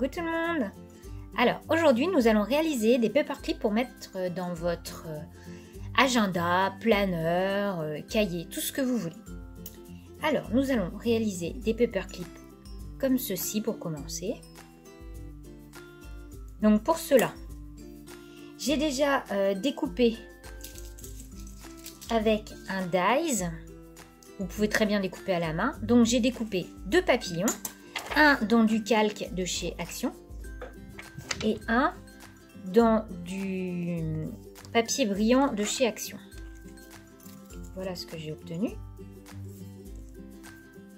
Coucou tout le monde. Alors aujourd'hui nous allons réaliser des paperclips pour mettre dans votre agenda, planeur, cahier, tout ce que vous voulez. Alors nous allons réaliser des paperclips comme ceci pour commencer. Donc pour cela, j'ai déjà découpé avec un dies. Vous pouvez très bien découper à la main. Donc j'ai découpé deux papillons, un dans du calque de chez Action et un dans du papier brillant de chez Action. Voilà ce que j'ai obtenu.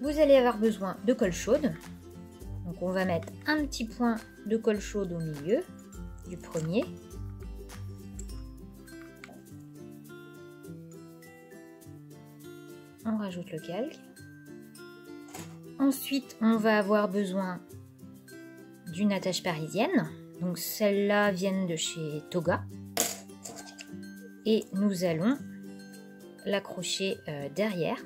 Vous allez avoir besoin de colle chaude. Donc on va mettre un petit point de colle chaude au milieu du premier. On rajoute le calque. Ensuite, on va avoir besoin d'une attache parisienne. Donc celles-là viennent de chez Toga. Et nous allons l'accrocher derrière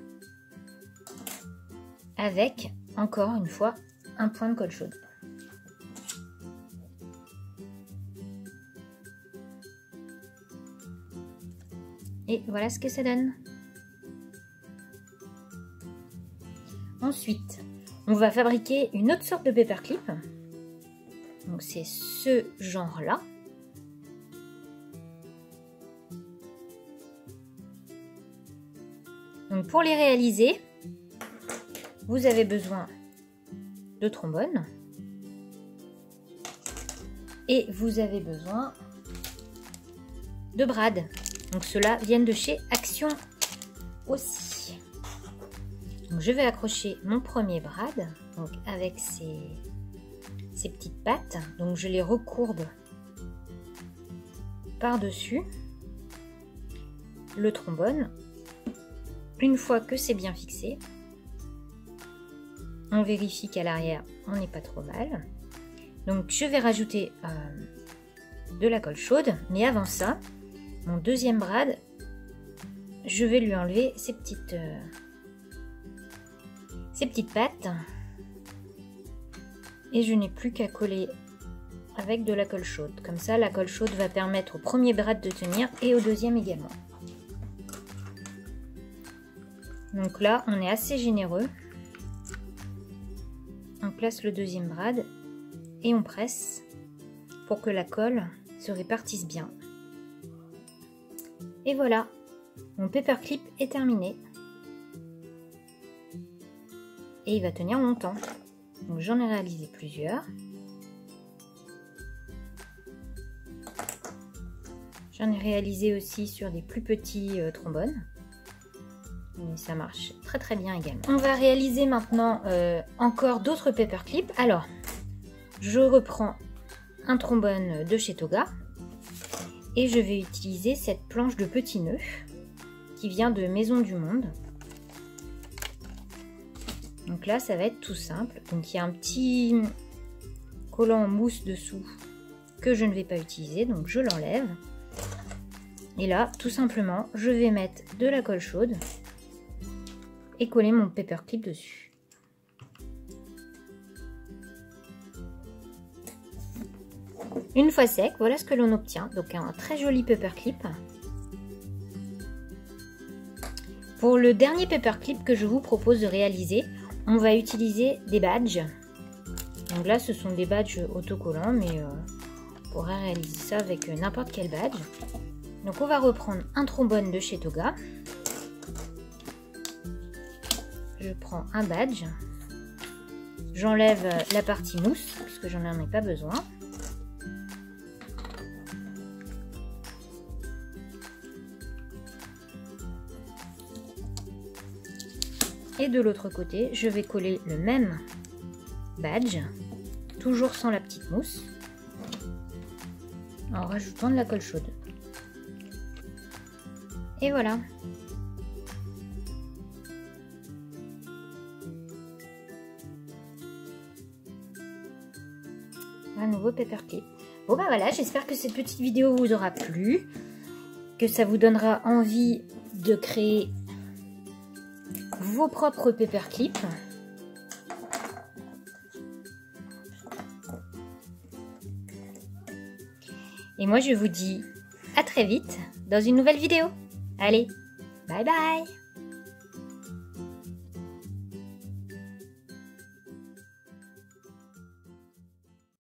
avec, encore une fois, un point de colle chaude. Et voilà ce que ça donne. Ensuite, on va fabriquer une autre sorte de paperclip. Donc c'est ce genre-là. Donc pour les réaliser, vous avez besoin de trombone et vous avez besoin de brades. Donc ceux-là viennent de chez Action aussi. Donc je vais accrocher mon premier brad donc avec ces petites pattes. Donc je les recourbe par-dessus le trombone. Une fois que c'est bien fixé, on vérifie qu'à l'arrière on n'est pas trop mal. Donc je vais rajouter de la colle chaude, mais avant ça, mon deuxième brad, je vais lui enlever ces petites pattes et je n'ai plus qu'à coller avec de la colle chaude. Comme ça, la colle chaude va permettre au premier brad de tenir et au deuxième également. Donc là, on est assez généreux. On place le deuxième brad et on presse pour que la colle se répartisse bien. Et voilà, mon paperclip est terminé. Et il va tenir longtemps. Donc j'en ai réalisé plusieurs. J'en ai réalisé aussi sur des plus petits trombones. Mais ça marche très très bien également. On va réaliser maintenant encore d'autres paperclips. Alors, je reprends un trombone de chez Toga. Et je vais utiliser cette planche de petits nœuds qui vient de Maison du Monde. Donc là, ça va être tout simple. Donc il y a un petit collant en mousse dessous que je ne vais pas utiliser. Donc je l'enlève. Et là, tout simplement, je vais mettre de la colle chaude et coller mon paperclip dessus. Une fois sec, voilà ce que l'on obtient. Donc un très joli paperclip. Pour le dernier paperclip que je vous propose de réaliser, on va utiliser des badges. Donc là, ce sont des badges autocollants, mais on pourrait réaliser ça avec n'importe quel badge. Donc on va reprendre un trombone de chez Toga. Je prends un badge. J'enlève la partie mousse, puisque j'en ai pas besoin. Et de l'autre côté, je vais coller le même badge, toujours sans la petite mousse, en rajoutant de la colle chaude. Et voilà. Un nouveau paperclip. Bon ben voilà, j'espère que cette petite vidéo vous aura plu, que ça vous donnera envie de créer vos propres paperclips. Et moi, je vous dis à très vite dans une nouvelle vidéo. Allez, bye bye!